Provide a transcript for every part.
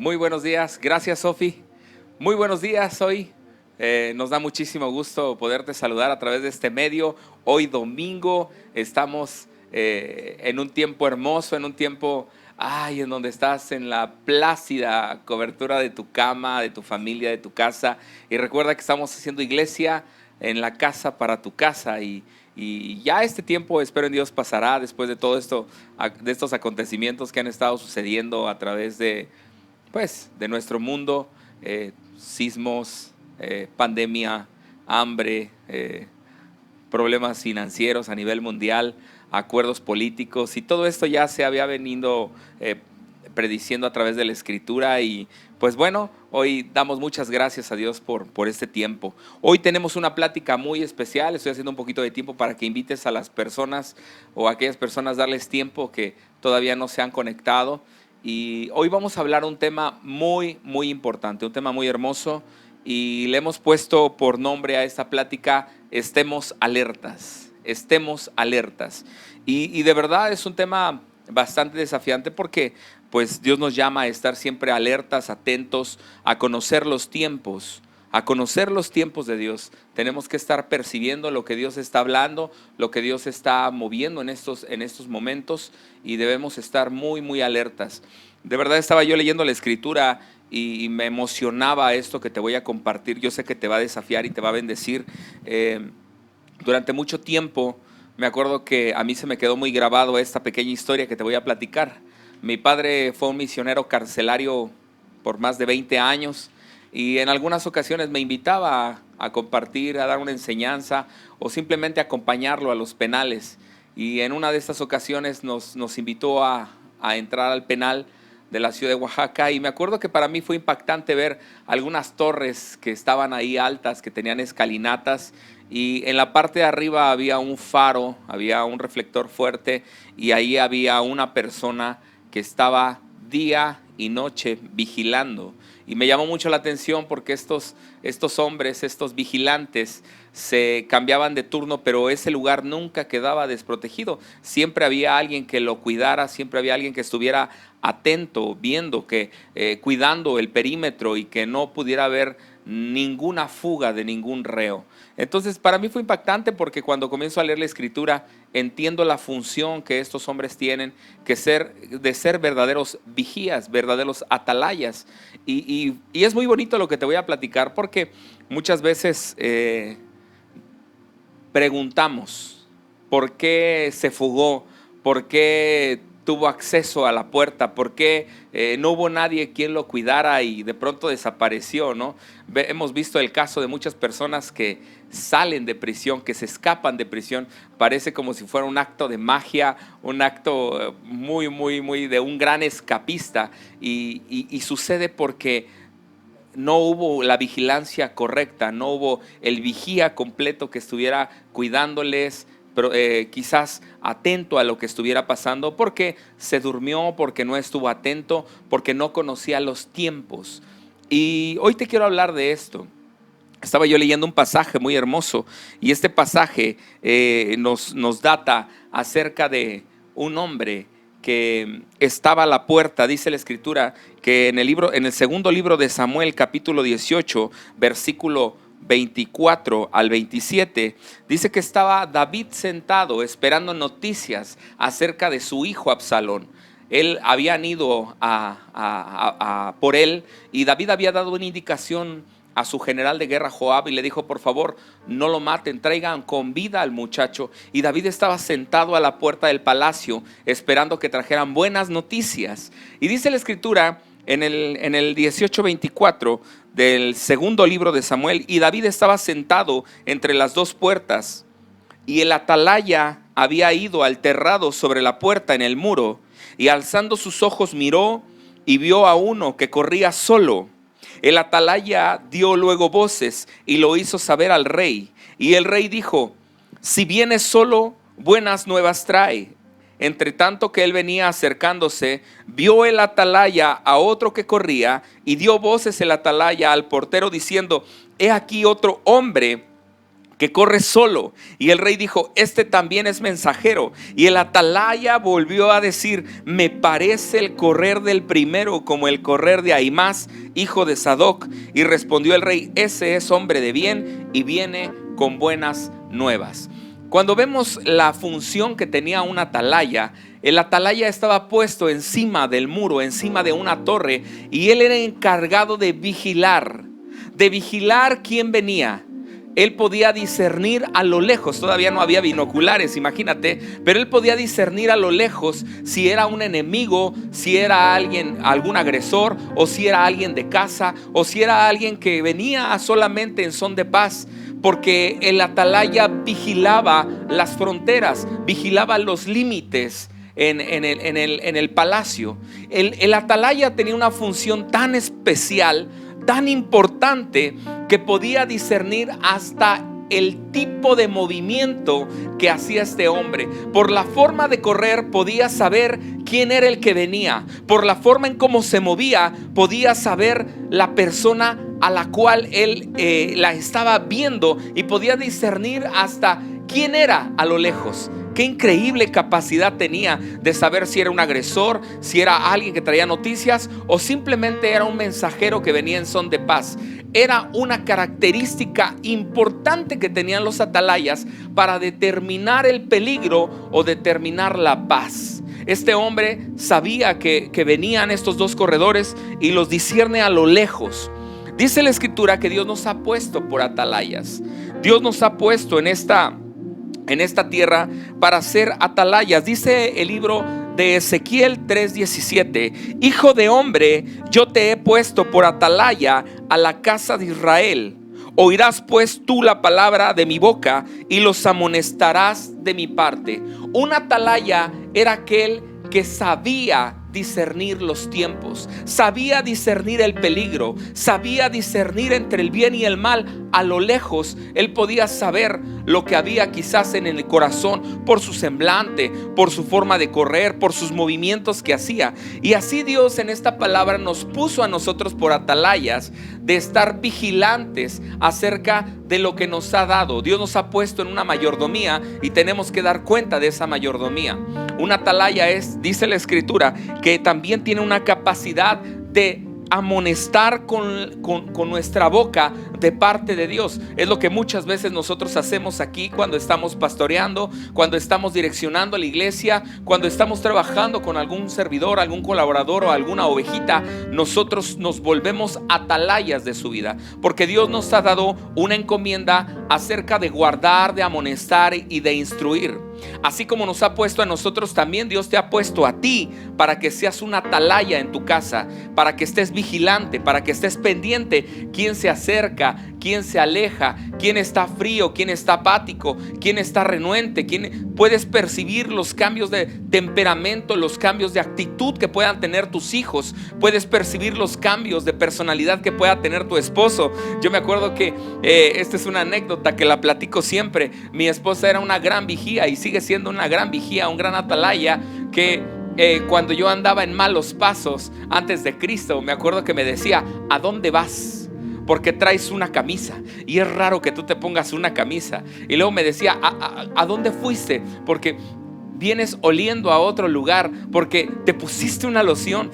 Muy buenos días, gracias Sofi. Muy buenos días hoy. Nos da muchísimo gusto poderte saludar a través de este medio. Hoy domingo estamos en un tiempo hermoso, en un tiempo en donde estás en la plácida cobertura de tu cama, de tu familia, de tu casa. Y recuerda que estamos haciendo iglesia en la casa para tu casa y ya este tiempo, espero en Dios, pasará después de todo esto, de estos acontecimientos que han estado sucediendo a través de nuestro mundo, sismos, pandemia, hambre, problemas financieros a nivel mundial, acuerdos políticos, y todo esto ya se había venido prediciendo a través de la escritura. Y pues bueno, hoy damos muchas gracias a Dios por este tiempo. Hoy tenemos una plática muy especial. Estoy haciendo un poquito de tiempo para que invites a las personas o a aquellas personas, darles tiempo que todavía no se han conectado. Y hoy vamos a hablar un tema muy, muy importante, un tema muy hermoso, y le hemos puesto por nombre a esta plática: estemos alertas, estemos alertas. Y de verdad es un tema bastante desafiante porque pues Dios nos llama a estar siempre alertas, atentos, a conocer los tiempos. A conocer los tiempos de Dios. Tenemos que estar percibiendo lo que Dios está hablando, lo que Dios está moviendo en estos momentos, y debemos estar muy, muy alertas. De verdad estaba yo leyendo la escritura y me emocionaba esto que te voy a compartir. Yo sé que te va a desafiar y te va a bendecir. Durante mucho tiempo me acuerdo que a mí se me quedó muy grabado esta pequeña historia que te voy a platicar. Mi padre fue un misionero carcelario por más de 20 años. Y en algunas ocasiones me invitaba a compartir, a dar una enseñanza o simplemente acompañarlo a los penales. Y en una de estas ocasiones nos invitó a entrar al penal de la ciudad de Oaxaca. Y me acuerdo que para mí fue impactante ver algunas torres que estaban ahí altas, que tenían escalinatas. Y en la parte de arriba había un faro, había un reflector fuerte, y ahí había una persona que estaba día y noche vigilando. Y me llamó mucho la atención porque estos hombres, estos vigilantes, se cambiaban de turno, pero ese lugar nunca quedaba desprotegido. Siempre había alguien que lo cuidara, siempre había alguien que estuviera atento, viendo, cuidando el perímetro, y que no pudiera haber ninguna fuga de ningún reo. Entonces para mí fue impactante porque cuando comienzo a leer la escritura entiendo la función que estos hombres tienen, de ser verdaderos vigías, verdaderos atalayas. Y es muy bonito lo que te voy a platicar porque muchas veces preguntamos por qué se fugó, por qué tuvo acceso a la puerta, por qué no hubo nadie quien lo cuidara y de pronto desapareció, ¿no? Hemos visto el caso de muchas personas que salen de prisión, que se escapan de prisión. Parece como si fuera un acto de magia, un acto muy, muy, muy de un gran escapista, y sucede porque no hubo la vigilancia correcta, no hubo el vigía completo que estuviera cuidándoles, pero quizás atento a lo que estuviera pasando, porque se durmió, porque no estuvo atento, porque no conocía los tiempos. Y hoy te quiero hablar de esto. Estaba yo leyendo un pasaje muy hermoso, y este pasaje nos data acerca de un hombre que estaba a la puerta. Dice la escritura que en el segundo libro de Samuel, capítulo 18, versículo 24 al 27, dice que estaba David sentado esperando noticias acerca de su hijo Absalón. Él habían ido por él, y David había dado una indicación a su general de guerra Joab, y le dijo: por favor, no lo maten, traigan con vida al muchacho. Y David estaba sentado a la puerta del palacio esperando que trajeran buenas noticias. Y dice la escritura en el 18:24 del segundo libro de Samuel: y David estaba sentado entre las dos puertas, y el atalaya había ido al terrado sobre la puerta en el muro, y alzando sus ojos miró y vio a uno que corría solo. El atalaya dio luego voces y lo hizo saber al rey. Y el rey dijo: si viene solo, buenas nuevas trae. Entre tanto que él venía acercándose, vio el atalaya a otro que corría, y dio voces el atalaya al portero diciendo: he aquí otro hombre que corre solo. Y el rey dijo: este también es mensajero. Y el atalaya volvió a decir: me parece el correr del primero como el correr de Ahimaas, hijo de Sadoc. Y respondió el rey: ese es hombre de bien y viene con buenas nuevas. Cuando vemos la función que tenía un atalaya, el atalaya estaba puesto encima del muro, encima de una torre, y él era encargado de vigilar quién venía. Él podía discernir a lo lejos, todavía no había binoculares, imagínate, pero él podía discernir a lo lejos si era un enemigo, si era alguien, algún agresor, o si era alguien de casa, o si era alguien que venía solamente en son de paz. Porque el atalaya vigilaba las fronteras, vigilaba los límites en el palacio. El atalaya tenía una función tan especial, tan importante, que podía discernir hasta el tipo de movimiento que hacía este hombre. Por la forma de correr podía saber quién era el que venía. Por la forma en cómo se movía podía saber la persona a la cual él la estaba viendo, y podía discernir hasta quién era a lo lejos. Qué increíble capacidad tenía de saber si era un agresor, si era alguien que traía noticias, o simplemente era un mensajero que venía en son de paz. Era una característica importante que tenían los atalayas para determinar el peligro o determinar la paz. Este hombre sabía que venían estos dos corredores y los discierne a lo lejos. Dice la escritura que Dios nos ha puesto por atalayas. Dios nos ha puesto en esta tierra para ser atalayas. Dice el libro de Ezequiel 3:17: hijo de hombre, yo te he puesto por atalaya a la casa de Israel. Oirás pues tú la palabra de mi boca y los amonestarás de mi parte. Un atalaya era aquel que sabía discernir los tiempos, sabía discernir el peligro, sabía discernir entre el bien y el mal. A lo lejos él podía saber lo que había quizás en el corazón, por su semblante, por su forma de correr, por sus movimientos que hacía. Y así Dios en esta palabra nos puso a nosotros por atalayas, de estar vigilantes acerca de lo que nos ha dado. Dios nos ha puesto en una mayordomía y tenemos que dar cuenta de esa mayordomía. Un atalaya es, dice la escritura, que también tiene una capacidad de amonestar con nuestra boca de parte de Dios. Es lo que muchas veces nosotros hacemos aquí cuando estamos pastoreando, cuando estamos direccionando a la iglesia, cuando estamos trabajando con algún servidor, algún colaborador o alguna ovejita. Nosotros nos volvemos atalayas de su vida, porque Dios nos ha dado una encomienda acerca de guardar, de amonestar y de instruir. Así como nos ha puesto a nosotros, también Dios te ha puesto a ti para que seas una atalaya en tu casa, para que estés vigilante, para que estés pendiente quién se acerca, quién se aleja, quién está frío, quién está apático, quién está renuente, puedes percibir los cambios de temperamento, los cambios de actitud que puedan tener tus hijos, puedes percibir los cambios de personalidad que pueda tener tu esposo. Yo me acuerdo que esta es una anécdota que la platico siempre. Mi esposa era una gran vigía y sigue siendo una gran vigía, un gran atalaya, que cuando yo andaba en malos pasos antes de Cristo, me acuerdo que me decía: ¿a dónde vas? Porque traes una camisa y es raro que tú te pongas una camisa. Y luego me decía: ¿a dónde fuiste? Porque vienes oliendo a otro lugar, porque te pusiste una loción.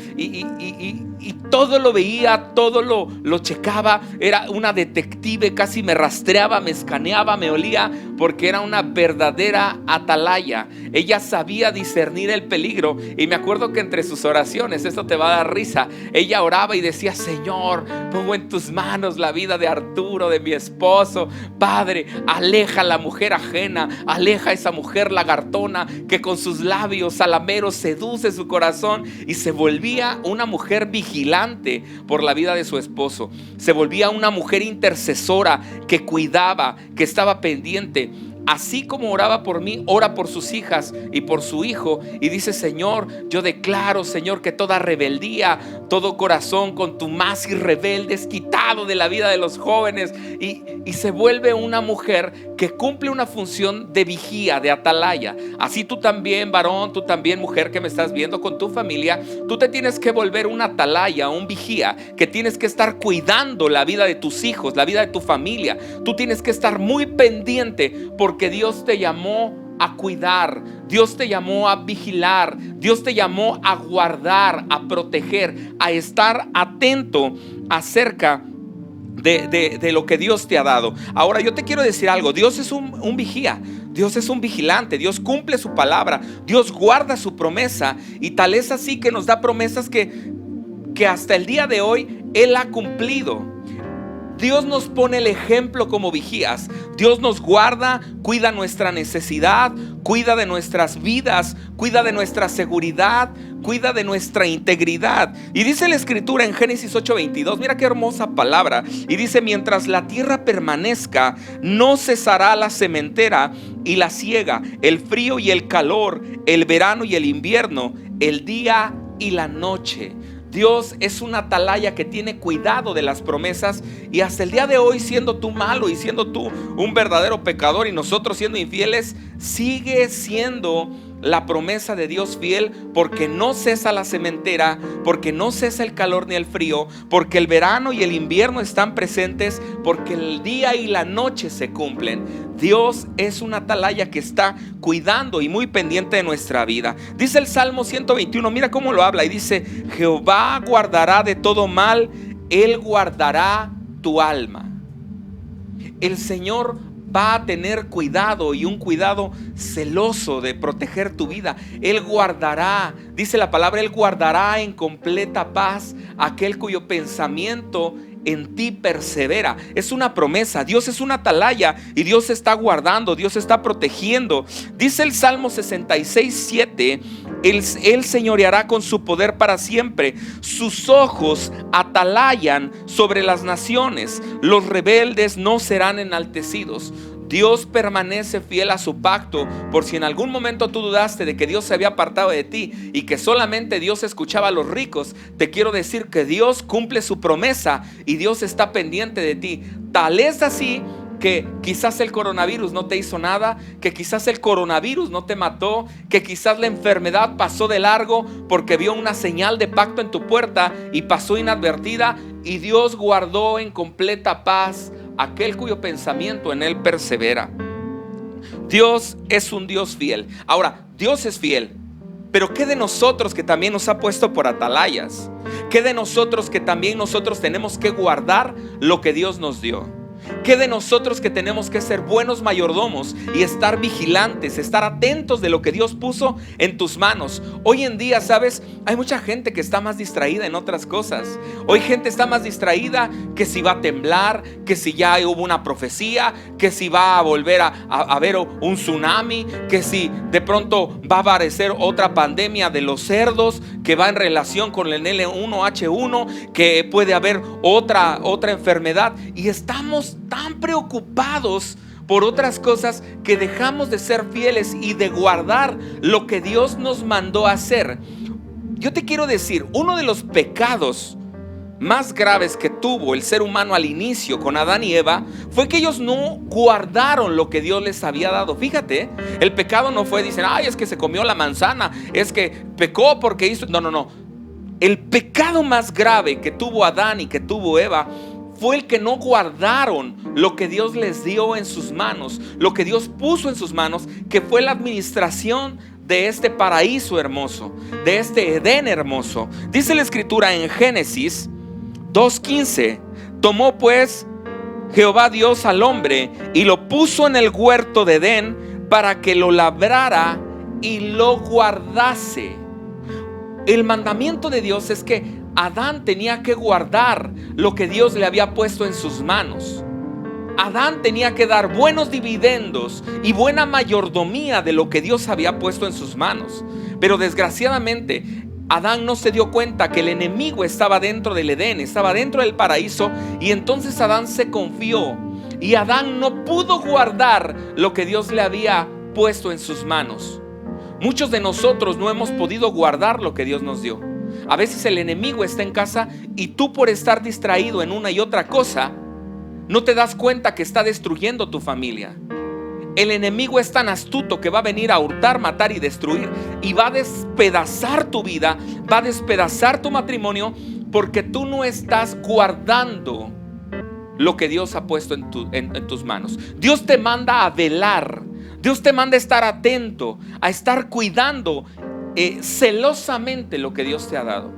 Y todo lo veía, todo lo checaba. Era una detective, casi me rastreaba, me escaneaba, me olía, porque era una verdadera atalaya. Ella sabía discernir el peligro. Y me acuerdo que entre sus oraciones, esto te va a dar risa, ella oraba y decía: Señor, pongo en tus manos la vida de Arturo, de mi esposo. Padre, aleja a la mujer ajena, aleja a esa mujer lagartona que con sus labios salameros seduce su corazón. Y se volvía una mujer vigilante por la vida de su esposo. Se volvía una mujer intercesora que cuidaba, que estaba pendiente. así como oraba por mí, ora por sus hijas y por su hijo. Y dice: Señor, yo declaro, Señor, que toda rebeldía, todo corazón contumaz y rebelde es quitado de la vida de los jóvenes, y se vuelve una mujer que cumple una función de vigía, de atalaya. Así tú también, varón, tú también, mujer que me estás viendo con tu familia, tú te tienes que volver una atalaya, un vigía, que tienes que estar cuidando la vida de tus hijos, la vida de tu familia. Tú tienes que estar muy pendiente, porque Dios te llamó a cuidar, Dios te llamó a vigilar, Dios te llamó a guardar, a proteger, a estar atento acerca de lo que Dios te ha dado. Ahora yo te quiero decir algo: Dios es un vigía, Dios es un vigilante, Dios cumple su palabra, Dios guarda su promesa, y tal es así que nos da promesas que hasta el día de hoy Él ha cumplido. Dios nos pone el ejemplo como vigías. Dios nos guarda, cuida nuestra necesidad, cuida de nuestras vidas, cuida de nuestra seguridad, cuida de nuestra integridad. Y dice la escritura en Génesis 8:22, mira qué hermosa palabra. Y dice: mientras la tierra permanezca, no cesará la sementera y la siega, el frío y el calor, el verano y el invierno, el día y la noche. Dios es una atalaya que tiene cuidado de las promesas, y hasta el día de hoy, siendo tú malo y siendo tú un verdadero pecador y nosotros siendo infieles, sigue siendo la promesa de Dios fiel, porque no cesa la sementera, porque no cesa el calor ni el frío, porque el verano y el invierno están presentes, porque el día y la noche se cumplen. Dios es una atalaya que está cuidando y muy pendiente de nuestra vida. Dice el Salmo 121, mira cómo lo habla, y dice: Jehová guardará de todo mal, Él guardará tu alma. El Señor va a tener cuidado, y un cuidado celoso de proteger tu vida. Él guardará, dice la palabra, Él guardará en completa paz aquel cuyo pensamiento en ti persevera. Es una promesa. Dios es una atalaya, y Dios está guardando, Dios está protegiendo. Dice el Salmo 66:7: Él señoreará con su poder para siempre. Sus ojos atalayan sobre las naciones. Los rebeldes no serán enaltecidos. Dios permanece fiel a su pacto. Por si en algún momento tú dudaste de que Dios se había apartado de ti y que solamente Dios escuchaba a los ricos, te quiero decir que Dios cumple su promesa y Dios está pendiente de ti. Tal es así que quizás el coronavirus no te hizo nada, que quizás el coronavirus no te mató, que quizás la enfermedad pasó de largo porque vio una señal de pacto en tu puerta y pasó inadvertida, y Dios guardó en completa paz aquel cuyo pensamiento en Él persevera. Dios es un Dios fiel. Ahora, Dios es fiel, pero ¿qué de nosotros que también nos ha puesto por atalayas? ¿Qué de nosotros que también nosotros tenemos que guardar lo que Dios nos dio? ¿Qué de nosotros que tenemos que ser buenos mayordomos y estar vigilantes, estar atentos de lo que Dios puso en tus manos? Hoy en día, ¿sabes? Hay mucha gente que está más distraída en otras cosas. Hoy gente está más distraída que si va a temblar, que si ya hubo una profecía, que si va a volver a haber un tsunami, que si de pronto va a aparecer otra pandemia de los cerdos que va en relación con el L1H1, que puede haber otra enfermedad, y estamos tan preocupados por otras cosas que dejamos de ser fieles y de guardar lo que Dios nos mandó a hacer. Yo te quiero decir, uno de los pecados más graves que tuvo el ser humano al inicio con Adán y Eva fue que ellos no guardaron lo que Dios les había dado. Fíjate, el pecado no fue, dicen, ay, es que se comió la manzana, es que pecó porque hizo. No. El pecado más grave que tuvo Adán y que tuvo Eva fue el que no guardaron lo que Dios les dio en sus manos, lo que Dios puso en sus manos, que fue la administración de este paraíso hermoso, de este Edén hermoso. Dice la escritura en Génesis 2:15: tomó pues Jehová Dios al hombre y lo puso en el huerto de Edén para que lo labrara y lo guardase. El mandamiento de Dios es que Adán tenía que guardar lo que Dios le había puesto en sus manos. Adán tenía que dar buenos dividendos y buena mayordomía de lo que Dios había puesto en sus manos. Pero desgraciadamente Adán no se dio cuenta que el enemigo estaba dentro del Edén, estaba dentro del paraíso, y entonces Adán se confió. y Adán no pudo guardar lo que Dios le había puesto en sus manos. Muchos de nosotros no hemos podido guardar lo que Dios nos dio. A veces el enemigo está en casa y tú, por estar distraído en una y otra cosa, no te das cuenta que está destruyendo tu familia. El enemigo es tan astuto que va a venir a hurtar, matar y destruir, y va a despedazar tu vida, va a despedazar tu matrimonio, porque tú no estás guardando lo que Dios ha puesto en tus manos. Dios te manda a velar, Dios te manda a estar atento, a estar cuidando celosamente lo que Dios te ha dado.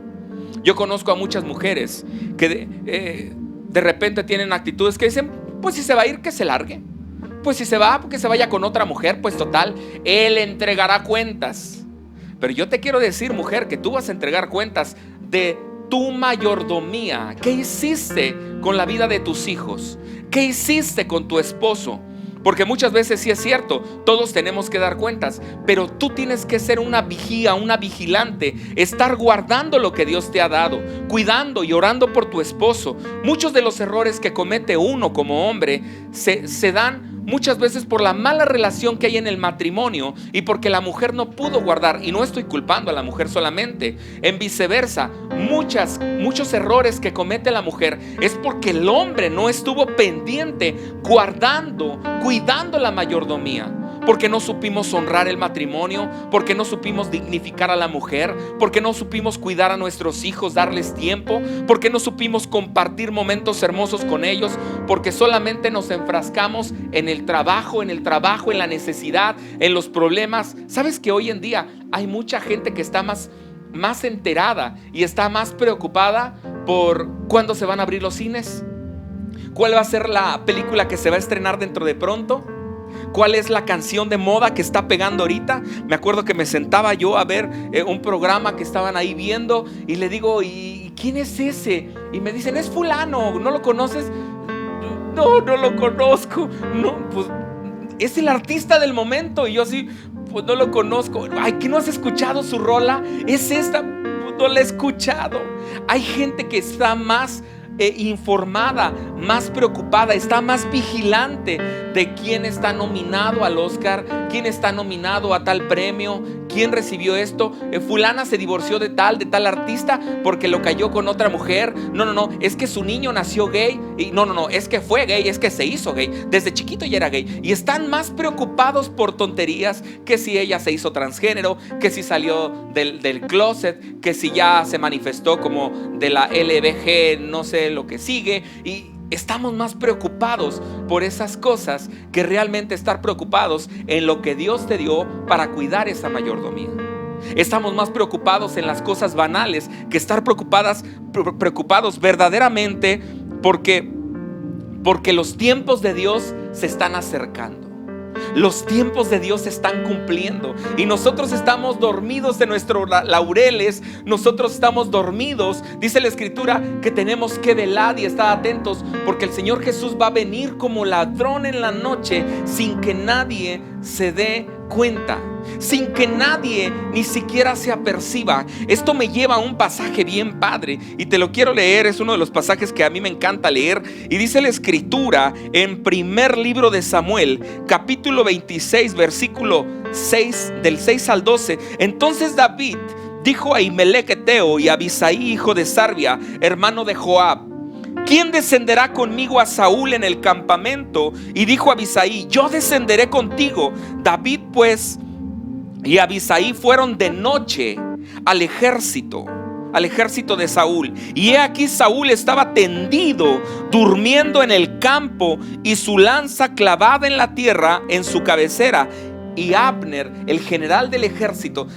Yo conozco a muchas mujeres que de repente tienen actitudes que dicen: pues si se va a ir, que se largue. Pues si se va, que se vaya con otra mujer. Pues total, él entregará cuentas. Pero yo te quiero decir, mujer, que tú vas a entregar cuentas de tu mayordomía. ¿Qué hiciste con la vida de tus hijos? ¿Qué hiciste con tu esposo? Porque muchas veces sí es cierto, todos tenemos que dar cuentas, pero tú tienes que ser una vigía, una vigilante, estar guardando lo que Dios te ha dado, cuidando y orando por tu esposo. Muchos de los errores que comete uno como hombre se dan muchas veces por la mala relación que hay en el matrimonio y porque la mujer no pudo guardar. Y no estoy culpando a la mujer solamente, en viceversa, muchos errores que comete la mujer es porque el hombre no estuvo pendiente, guardando, cuidando la mayordomía. Porque no supimos honrar el matrimonio, porque no supimos dignificar a la mujer, porque no supimos cuidar a nuestros hijos, darles tiempo, porque no supimos compartir momentos hermosos con ellos, porque solamente nos enfrascamos en el trabajo, en la necesidad, en los problemas. ¿Sabes que hoy en día hay mucha gente que está más enterada y está más preocupada por cuándo se van a abrir los cines? ¿Cuál va a ser la película que se va a estrenar dentro de pronto? ¿Cuál es la canción de moda que está pegando ahorita? Me acuerdo que me sentaba yo a ver un programa que estaban ahí viendo y le digo: ¿y quién es ese? Y me dicen: es fulano, ¿no lo conoces? No lo conozco. No, pues es el artista del momento. Y yo así: pues no lo conozco. Ay, ¿que no has escuchado su rola? Es esta. Pues no la he escuchado. Hay gente que está más informada, más preocupada, está más vigilante de quién está nominado al Oscar, quién está nominado a tal premio, quién recibió esto. Fulana se divorció de tal artista porque lo cayó con otra mujer. No, es que su niño nació gay. Y no, es que fue gay, es que se hizo gay, desde chiquito ya era gay. Y están más preocupados por tonterías, que si ella se hizo transgénero, que si salió del closet, que si ya se manifestó como de la LBG, no sé lo que sigue. Y estamos más preocupados por esas cosas que realmente estar preocupados en lo que Dios te dio para cuidar esa mayordomía. Estamos más preocupados en las cosas banales que estar preocupados verdaderamente porque los tiempos de Dios se están acercando. Los tiempos de Dios se están cumpliendo y nosotros estamos dormidos de nuestros laureles. Nosotros estamos dormidos. Dice la Escritura que tenemos que velar y estar atentos, porque el Señor Jesús va a venir como ladrón en la noche, sin que nadie se dé cuenta, sin que nadie ni siquiera se aperciba. Esto me lleva a un pasaje bien padre y te lo quiero leer. Es uno de los pasajes que a mí me encanta leer, y dice la Escritura en primer libro de Samuel, capítulo 26, versículo 6, del 6 al 12. Entonces David dijo a Ahimelech Eteo y a Abisai hijo de Sarbia, hermano de Joab: ¿quién descenderá conmigo a Saúl en el campamento? Y dijo Abisai: yo descenderé contigo. David pues y Abisai fueron de noche al ejército de Saúl. Y he aquí Saúl estaba tendido, durmiendo en el campo, y su lanza clavada en la tierra en su cabecera. Y Abner, el general del ejército.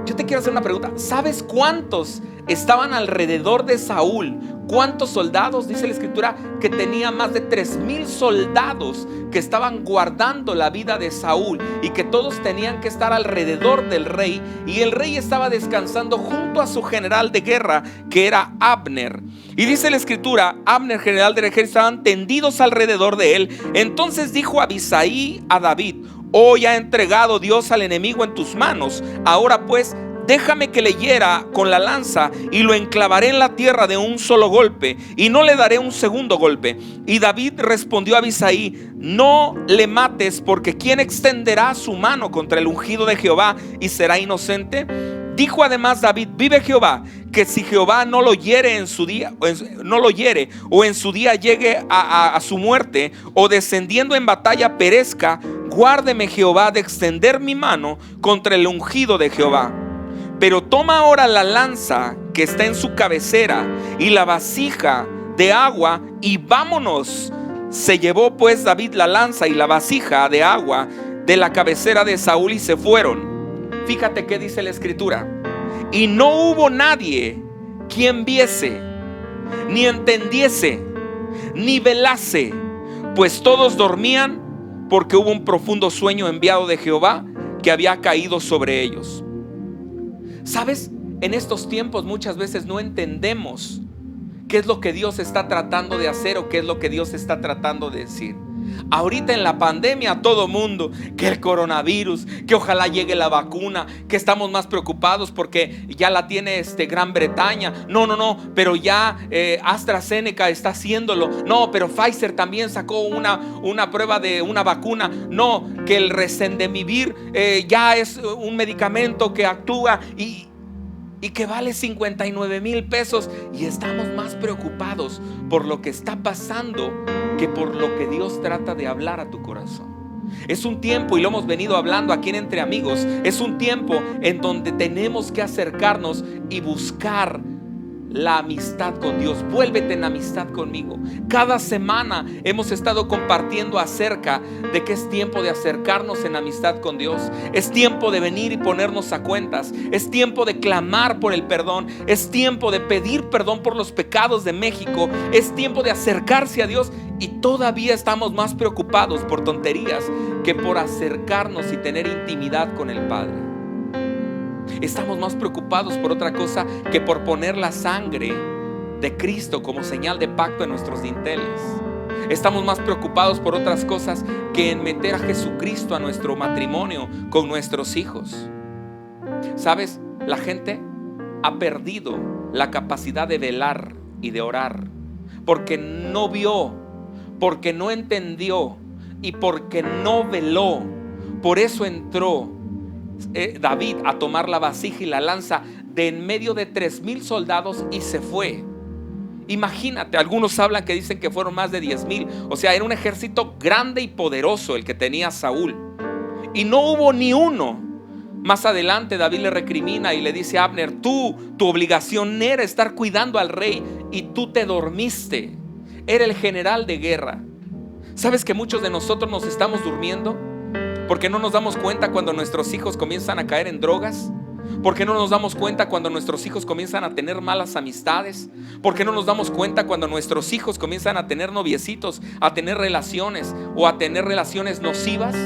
Yo te quiero hacer una pregunta. ¿Sabes cuántos estaban alrededor de Saúl? ¿Cuántos soldados? Dice la Escritura que tenía más de 3,000 soldados que estaban guardando la vida de Saúl, y que todos tenían que estar alrededor del rey, y el rey estaba descansando junto a su general de guerra, que era Abner. Y dice la Escritura: Abner, general del ejército, estaban tendidos alrededor de él. Entonces dijo Abisai a David: hoy ha entregado Dios al enemigo en tus manos. Ahora pues, déjame que le hiera con la lanza y lo enclavaré en la tierra de un solo golpe y no le daré un segundo golpe. Y David respondió a Abisai: no le mates, porque ¿quién extenderá su mano contra el ungido de Jehová y será inocente? Dijo además David: vive Jehová, que si Jehová no lo hiere en su día, o en su día llegue a su muerte, o descendiendo en batalla perezca, guárdeme Jehová de extender mi mano contra el ungido de Jehová. Pero toma ahora la lanza que está en su cabecera y la vasija de agua y vámonos. Se llevó pues David la lanza y la vasija de agua de la cabecera de Saúl y se fueron. Fíjate qué dice la escritura: y no hubo nadie quien viese, ni entendiese, ni velase, pues todos dormían, porque hubo un profundo sueño enviado de Jehová que había caído sobre ellos. ¿Sabes? En estos tiempos muchas veces no entendemos qué es lo que Dios está tratando de hacer o qué es lo que Dios está tratando de decir. Ahorita en la pandemia todo mundo, que el coronavirus, que ojalá llegue la vacuna, que estamos más preocupados porque ya la tiene Gran Bretaña. No, pero ya AstraZeneca está haciéndolo. No, pero Pfizer también sacó una prueba de una vacuna. No, que el Remdesivir ya es un medicamento que actúa y que vale 59,000 pesos, y estamos más preocupados por lo que está pasando que por lo que Dios trata de hablar a tu corazón. Es un tiempo, y lo hemos venido hablando aquí en Entre Amigos, es un tiempo en donde tenemos que acercarnos y buscar la amistad con Dios. Vuélvete en amistad conmigo. Cada semana hemos estado compartiendo acerca de que es tiempo de acercarnos en amistad con Dios. Es tiempo de venir y ponernos a cuentas. Es tiempo de clamar por el perdón. Es tiempo de pedir perdón por los pecados de México. Es tiempo de acercarse a Dios, y todavía estamos más preocupados por tonterías que por acercarnos y tener intimidad con el Padre. Estamos más preocupados por otra cosa que por poner la sangre de Cristo como señal de pacto en nuestros dinteles. Estamos más preocupados por otras cosas que en meter a Jesucristo a nuestro matrimonio con nuestros hijos. ¿Sabes? La gente ha perdido la capacidad de velar y de orar porque no vio, porque no entendió y porque no veló. Por eso entró David a tomar la vasija y la lanza de en medio de 3,000 soldados y se fue. Imagínate, algunos hablan que dicen que fueron más de 10,000. O sea, era un ejército grande y poderoso el que tenía Saúl, y no hubo ni uno. Más adelante David le recrimina y le dice a Abner: tu obligación era estar cuidando al rey y tú te dormiste. Era el general de guerra. ¿Sabes que muchos de nosotros nos estamos durmiendo? ¿Por qué no nos damos cuenta cuando nuestros hijos comienzan a caer en drogas? ¿Por qué no nos damos cuenta cuando nuestros hijos comienzan a tener malas amistades? ¿Por qué no nos damos cuenta cuando nuestros hijos comienzan a tener noviecitos, a tener relaciones o a tener relaciones nocivas?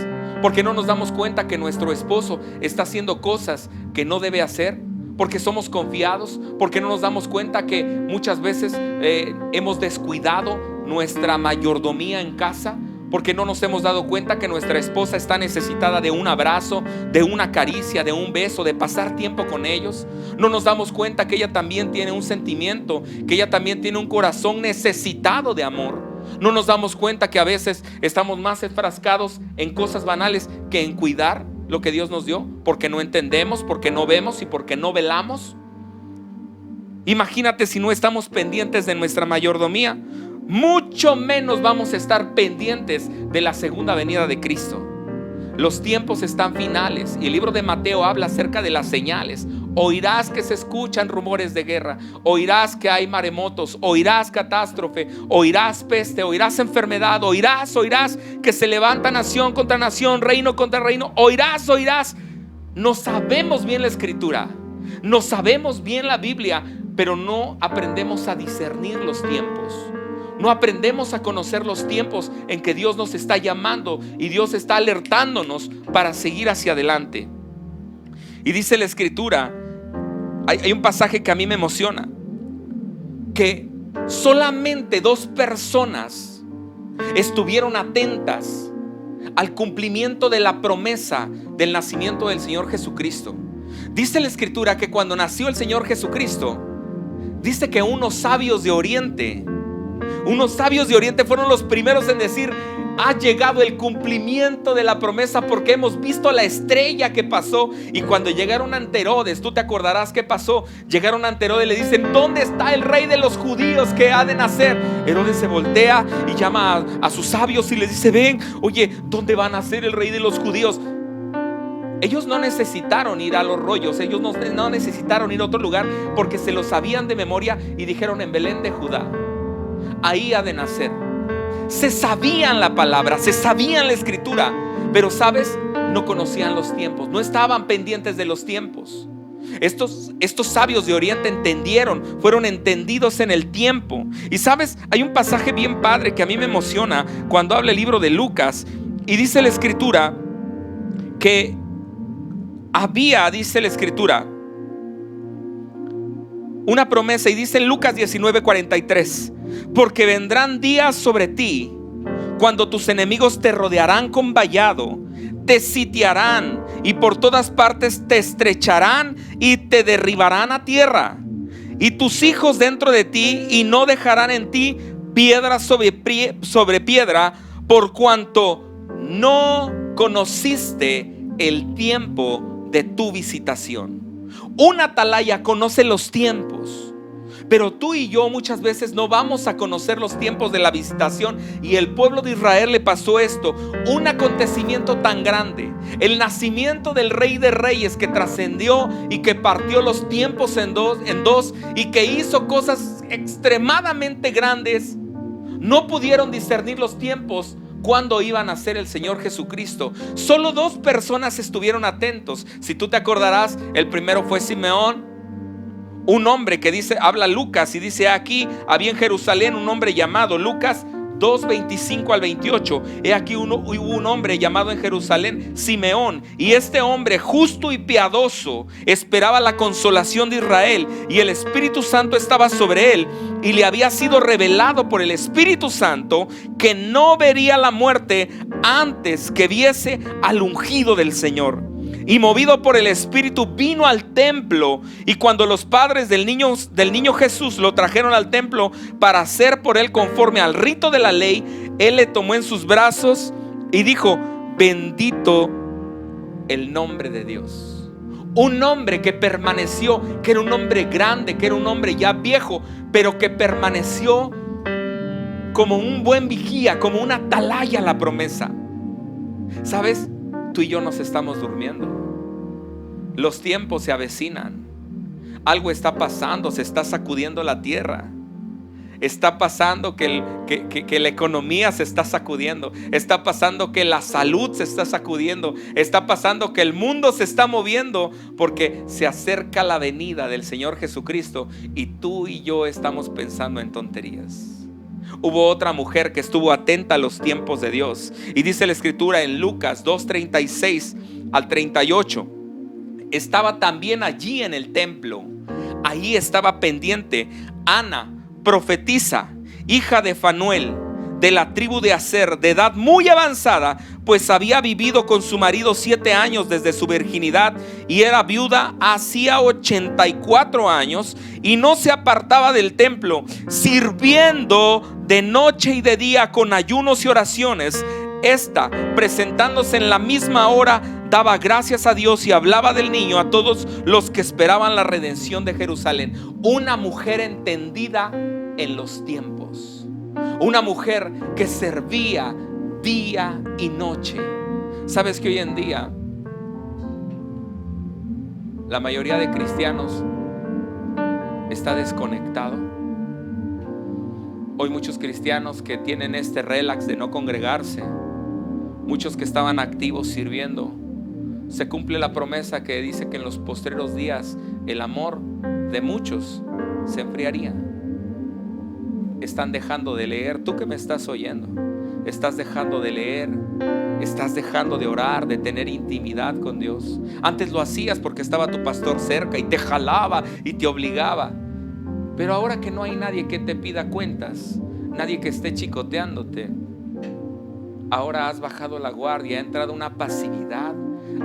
¿Por qué no nos damos cuenta que nuestro esposo está haciendo cosas que no debe hacer? Porque somos confiados. ¿Por qué no nos damos cuenta que muchas veces hemos descuidado nuestra mayordomía en casa? Porque no nos hemos dado cuenta que nuestra esposa está necesitada de un abrazo, de una caricia, de un beso, de pasar tiempo con ellos. No nos damos cuenta que ella también tiene un sentimiento, que ella también tiene un corazón necesitado de amor. No nos damos cuenta que a veces estamos más enfrascados en cosas banales que en cuidar lo que Dios nos dio, porque no entendemos, porque no vemos y porque no velamos. Imagínate si no estamos pendientes de nuestra mayordomía, mucho menos vamos a estar pendientes de la segunda venida de Cristo. Los tiempos están finales y el libro de Mateo habla acerca de las señales. Oirás que se escuchan rumores de guerra, oirás que hay maremotos, oirás catástrofe, oirás peste, oirás enfermedad, oirás que se levanta nación contra nación, reino contra reino, oirás. No sabemos bien la escritura, no sabemos bien la Biblia, pero no aprendemos a discernir los tiempos. No aprendemos a conocer los tiempos en que Dios nos está llamando y Dios está alertándonos para seguir hacia adelante. Y dice la escritura, hay un pasaje que a mí me emociona, que solamente 2 personas estuvieron atentas al cumplimiento de la promesa del nacimiento del Señor Jesucristo. Dice la Escritura que cuando nació el Señor Jesucristo, dice que unos sabios de Oriente fueron los primeros en decir: ha llegado el cumplimiento de la promesa, porque hemos visto la estrella que pasó. Y cuando llegaron ante Herodes, tú te acordarás qué pasó. Llegaron ante Herodes y le dicen: ¿dónde está el rey de los judíos que ha de nacer? Herodes se voltea y llama a sus sabios y les dice: ven, oye, ¿dónde va a nacer el rey de los judíos? Ellos no necesitaron ir a los rollos, ellos no necesitaron ir a otro lugar, porque se lo sabían de memoria y dijeron: en Belén de Judá, ahí ha de nacer. Se sabían la palabra, se sabían la Escritura, pero sabes, no conocían los tiempos, no estaban pendientes de los tiempos. Estos sabios de Oriente entendieron, fueron entendidos en el tiempo. Y sabes, hay un pasaje bien padre que a mí me emociona cuando habla el libro de Lucas, y dice la Escritura que dice la Escritura, una promesa, y dice en Lucas 19:43: porque vendrán días sobre ti cuando tus enemigos te rodearán con vallado, te sitiarán y por todas partes te estrecharán y te derribarán a tierra, y tus hijos dentro de ti, y no dejarán en ti piedra sobre piedra, por cuanto no conociste el tiempo de tu visitación. Un atalaya conoce los tiempos, pero tú y yo muchas veces no vamos a conocer los tiempos de la visitación. Y el pueblo de Israel le pasó esto, un acontecimiento tan grande, el nacimiento del Rey de Reyes, que trascendió y que partió los tiempos en dos y que hizo cosas extremadamente grandes. No pudieron discernir los tiempos cuando iba a nacer el Señor Jesucristo. Solo 2 personas estuvieron atentos. Si tú te acordarás, el primero fue Simeón, un hombre que habla Lucas y dice: aquí había en Jerusalén un hombre llamado, Lucas 2:25 al 28. He aquí hubo un hombre llamado en Jerusalén Simeón, y este hombre justo y piadoso esperaba la consolación de Israel, y el Espíritu Santo estaba sobre él, y le había sido revelado por el Espíritu Santo que no vería la muerte antes que viese al ungido del Señor. Y movido por el Espíritu vino al templo, y cuando los padres del niño Jesús lo trajeron al templo para hacer por él conforme al rito de la ley, él le tomó en sus brazos y dijo: bendito el nombre de Dios. Un hombre que permaneció, que era un hombre grande, que era un hombre ya viejo, pero que permaneció como un buen vigía, como una atalaya a la promesa. ¿Sabes? Tú y yo nos estamos durmiendo. Los tiempos se avecinan. Algo está pasando, se está sacudiendo la tierra. Está pasando que la economía se está sacudiendo. Está pasando que la salud se está sacudiendo. Está pasando que el mundo se está moviendo, porque se acerca la venida del Señor Jesucristo, y tú y yo estamos pensando en tonterías. Hubo otra mujer que estuvo atenta a los tiempos de Dios, y dice la Escritura en Lucas 2:36 al 38: estaba también allí en el templo, ahí estaba pendiente Ana, profetisa, hija de Fanuel, de la tribu de Aser, de edad muy avanzada, pues había vivido con su marido 7 años desde su virginidad, y era viuda hacía 84 años, y no se apartaba del templo, sirviendo de noche y de día con ayunos y oraciones. Esta, presentándose en la misma hora, daba gracias a Dios y hablaba del niño a todos los que esperaban la redención de Jerusalén. Una mujer entendida en los tiempos, una mujer que servía día y noche. ¿Sabes que hoy en día la mayoría de cristianos está desconectado? Hoy muchos cristianos que tienen este relax de no congregarse, muchos que estaban activos sirviendo. Se cumple la promesa que dice que en los postreros días el amor de muchos se enfriaría. Están dejando de leer. Tú que me estás oyendo, estás dejando de leer, estás dejando de orar, de tener intimidad con Dios. Antes lo hacías porque estaba tu pastor cerca y te jalaba y te obligaba, pero ahora que no hay nadie que te pida cuentas, nadie que esté chicoteándote, ahora has bajado la guardia. Ha entrado una pasividad,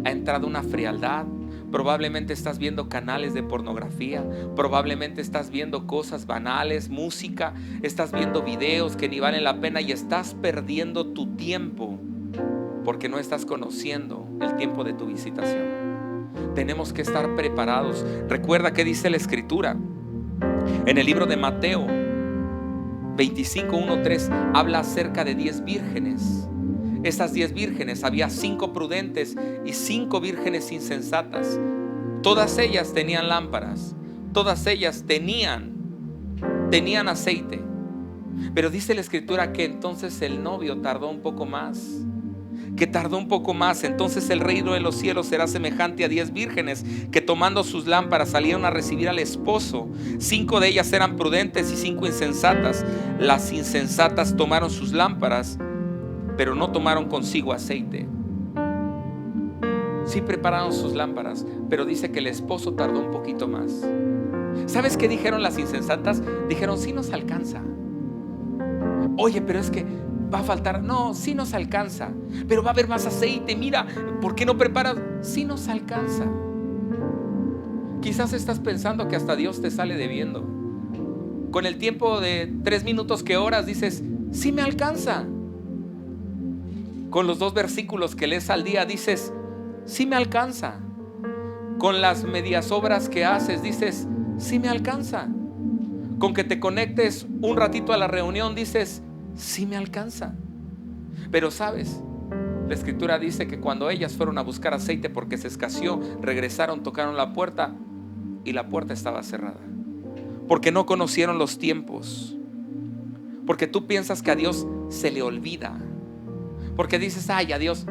ha entrado una frialdad. Probablemente estás viendo canales de pornografía, probablemente estás viendo cosas banales, música, estás viendo videos que ni valen la pena y estás perdiendo tu tiempo porque no estás conociendo el tiempo de tu visitación. Tenemos que estar preparados. Recuerda que dice la Escritura en el libro de Mateo 25:1-3, habla acerca de 10 vírgenes. Estas 10 vírgenes, había 5 prudentes y 5 vírgenes insensatas. Todas ellas tenían lámparas, todas ellas tenían aceite. Pero dice la Escritura que entonces el novio tardó un poco más. Entonces el reino de los cielos será semejante a 10 vírgenes que, tomando sus lámparas, salieron a recibir al esposo. 5 de ellas eran prudentes y 5 insensatas. Las insensatas tomaron sus lámparas, pero no tomaron consigo aceite. Sí prepararon sus lámparas, pero dice que el esposo tardó un poquito más. ¿Sabes qué dijeron las insensatas? Dijeron: sí nos alcanza. Oye, pero es que va a faltar. No, sí nos alcanza, pero va a haber más aceite. Mira, ¿por qué no preparas? Sí nos alcanza. Quizás estás pensando que hasta Dios te sale debiendo. Con el tiempo de 3 minutos que oras dices: sí me alcanza. Con los 2 versículos que lees al día dices: sí me alcanza. Con las medias obras que haces dices: sí me alcanza. Con que te conectes un ratito a la reunión dices: sí me alcanza. Pero sabes, la Escritura dice que cuando ellas fueron a buscar aceite porque se escaseó, regresaron, tocaron la puerta y la puerta estaba cerrada. Porque no conocieron los tiempos. Porque tú piensas que a Dios se le olvida. Porque dices: ay, a Dios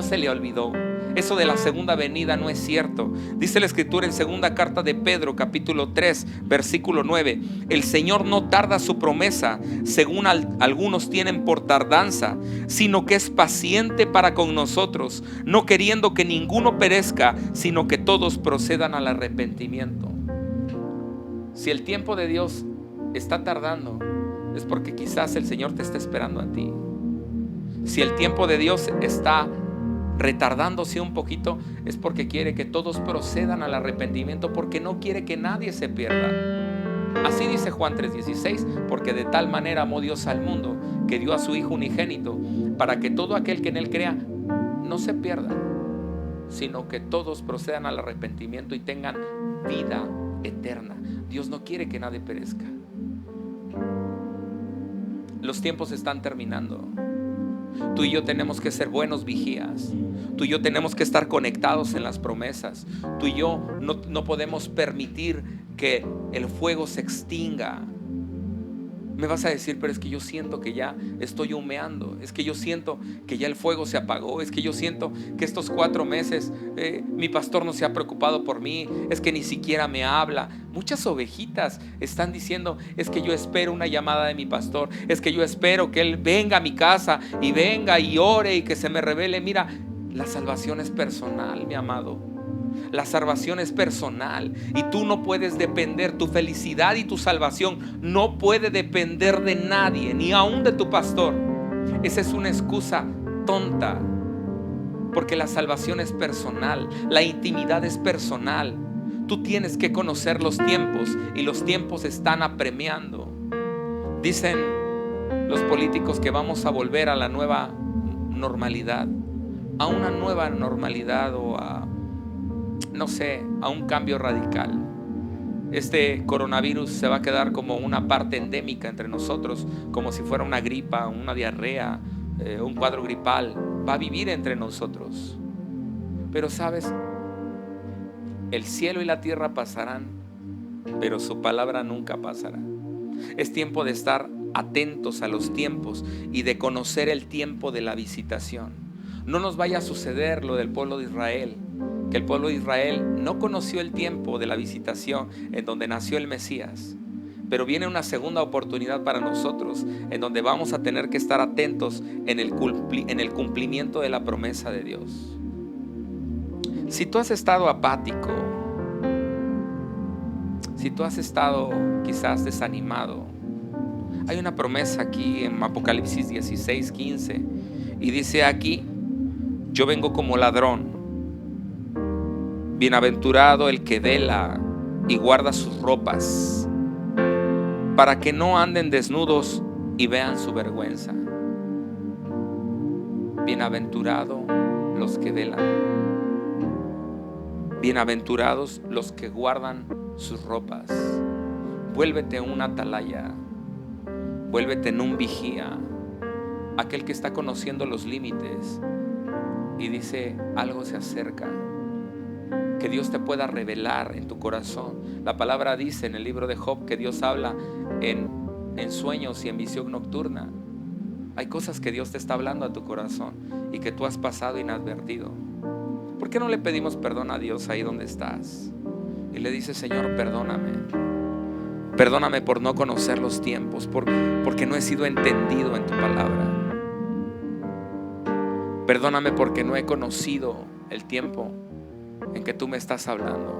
se le olvidó. Eso de la segunda venida no es cierto. Dice la Escritura en segunda carta de Pedro, capítulo 3, versículo 9: el Señor no tarda su promesa, según algunos tienen por tardanza, sino que es paciente para con nosotros, no queriendo que ninguno perezca, sino que todos procedan al arrepentimiento. Si el tiempo de Dios está tardando, es porque quizás el Señor te está esperando a ti. Si el tiempo de Dios está retardándose un poquito, es porque quiere que todos procedan al arrepentimiento, porque no quiere que nadie se pierda. Así dice Juan 3:16: porque de tal manera amó Dios al mundo, que dio a su Hijo unigénito, para que todo aquel que en él crea no se pierda, sino que todos procedan al arrepentimiento y tengan vida eterna. Dios no quiere que nadie perezca. Los tiempos están terminando. Tú y yo tenemos que ser buenos vigías. Tú y yo tenemos que estar conectados en las promesas. Tú y yo no podemos permitir que el fuego se extinga. Me vas a decir: pero es que yo siento que ya estoy humeando. Es que yo siento que ya el fuego se apagó. Es que yo siento que estos 4 meses mi pastor no se ha preocupado por mí. Es que ni siquiera me habla. Muchas ovejitas están diciendo: es que yo espero una llamada de mi pastor. Es que yo espero que él venga a mi casa y venga y ore y que se me revele. Mira, la salvación es personal, mi amado. La salvación es personal y tú no puedes depender. Tu felicidad y tu salvación no puede depender de nadie, ni aún de tu pastor. Esa es una excusa tonta, porque la salvación es personal, la intimidad es personal. Tú tienes que conocer los tiempos y los tiempos están apremiando. Dicen los políticos que vamos a volver a la nueva normalidad, a una nueva normalidad o a un cambio radical. Este coronavirus se va a quedar como una parte endémica entre nosotros, como si fuera una gripa, una diarrea, un cuadro gripal. Va a vivir entre nosotros. Pero sabes, el cielo y la tierra pasarán, pero su palabra nunca pasará. Es tiempo de estar atentos a los tiempos y de conocer el tiempo de la visitación. No nos vaya a suceder lo del pueblo de Israel, que el pueblo de Israel no conoció el tiempo de la visitación en donde nació el Mesías. Pero viene una segunda oportunidad para nosotros, en donde vamos a tener que estar atentos en el cumplimiento de la promesa de Dios. Si tú has estado apático, si tú has estado quizás desanimado, hay una promesa aquí en Apocalipsis 16:15 y dice aquí: yo vengo como ladrón. Bienaventurado el que vela y guarda sus ropas, para que no anden desnudos y vean su vergüenza. Bienaventurado los que velan. Bienaventurados los que guardan sus ropas. Vuélvete un atalaya, vuélvete en un vigía, aquel que está conociendo los límites y dice: algo se acerca. Que Dios te pueda revelar en tu corazón. La palabra dice en el libro de Job que Dios habla en sueños y en visión nocturna. Hay cosas que Dios te está hablando a tu corazón y que tú has pasado inadvertido. ¿Por qué no le pedimos perdón a Dios ahí donde estás? Y le dices: Señor, perdóname. Perdóname por no conocer los tiempos, porque no he sido entendido en tu palabra. Perdóname porque no he conocido el tiempo en que tú me estás hablando.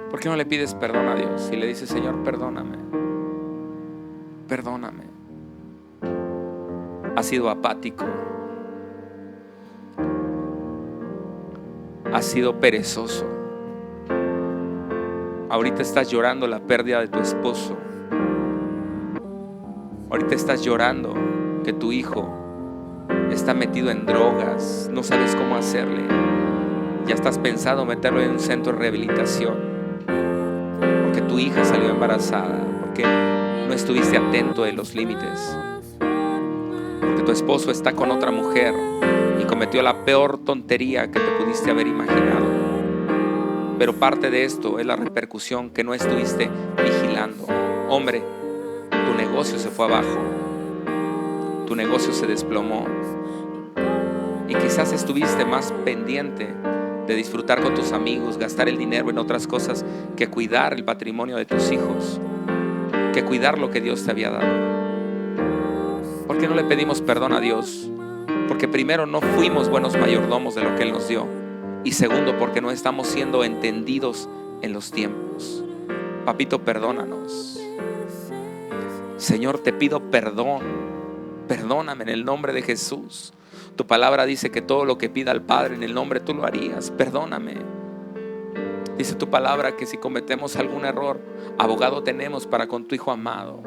¿Por qué no le pides perdón a Dios y le dices: Señor, perdóname? Perdóname. Has sido apático, has sido perezoso. Ahorita estás llorando la pérdida de tu esposo. Ahorita estás llorando que tu hijo está metido en drogas, no sabes cómo hacerle. Ya estás pensando meterlo en un centro de rehabilitación porque tu hija salió embarazada, porque no estuviste atento de los límites, porque tu esposo está con otra mujer y cometió la peor tontería que te pudiste haber imaginado. Pero parte de esto es la repercusión que no estuviste vigilando. Hombre, tu negocio se fue abajo, tu negocio se desplomó y quizás estuviste más pendiente de disfrutar con tus amigos, gastar el dinero en otras cosas que cuidar el patrimonio de tus hijos, que cuidar lo que Dios te había dado. ¿Por qué no le pedimos perdón a Dios? Porque primero no fuimos buenos mayordomos de lo que Él nos dio, y segundo porque no estamos siendo entendidos en los tiempos. Papito, perdónanos. Señor, te pido perdón. Perdóname en el nombre de Jesús. Tu palabra dice que todo lo que pida al Padre en el nombre tú lo harías. Perdóname. Dice tu palabra que si cometemos algún error, abogado tenemos para con tu Hijo amado.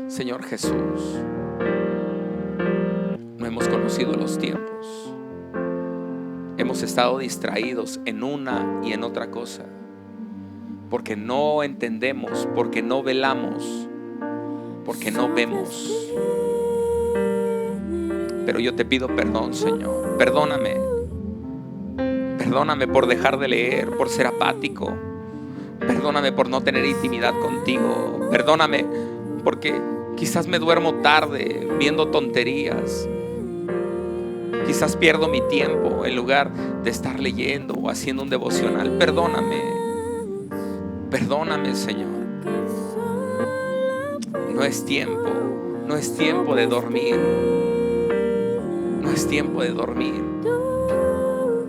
Señor Jesús, no hemos conocido los tiempos. Hemos estado distraídos en una y en otra cosa, porque no entendemos, porque no velamos, porque no vemos. Pero yo te pido perdón, Señor. Perdóname. Perdóname por dejar de leer, por ser apático. Perdóname por no tener intimidad contigo. Perdóname porque quizás me duermo tarde viendo tonterías. Quizás pierdo mi tiempo en lugar de estar leyendo o haciendo un devocional. Perdóname. Perdóname, Señor. No es tiempo. No es tiempo de dormir. No es tiempo de dormir.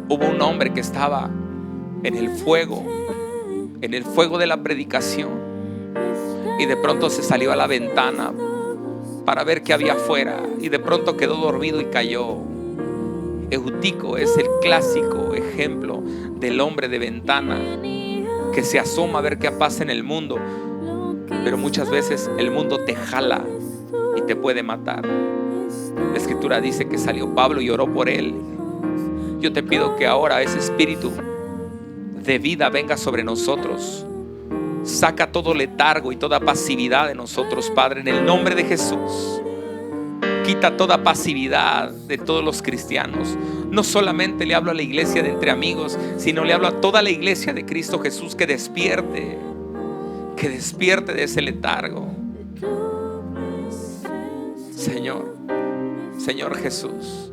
Hubo un hombre que estaba en el fuego de la predicación, y de pronto se salió a la ventana para ver qué había afuera, y de pronto quedó dormido y cayó. Eutico es el clásico ejemplo del hombre de ventana que se asoma a ver qué pasa en el mundo, pero muchas veces el mundo te jala y te puede matar. La Escritura dice que salió Pablo y oró por él. Yo te pido que ahora ese espíritu de vida venga sobre nosotros. Saca todo letargo y toda pasividad de nosotros, Padre, en el nombre de Jesús. Quita toda pasividad de todos los cristianos. No solamente le hablo a la iglesia de Entre Amigos, sino le hablo a toda la iglesia de Cristo Jesús, que despierte de ese letargo. Señor Jesús,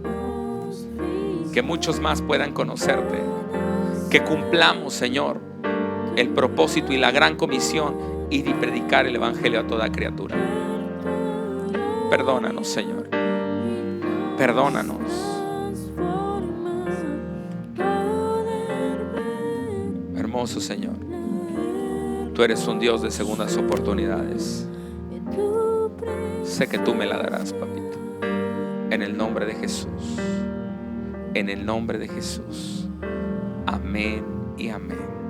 que muchos más puedan conocerte, que cumplamos, Señor, el propósito y la gran comisión, ir y predicar el evangelio a toda criatura. Perdónanos, Señor. Perdónanos. Hermoso Señor, tú eres un Dios de segundas oportunidades. Sé que tú me la darás, papito, en el nombre de Jesús. en el nombre de Jesús. Amén y amén.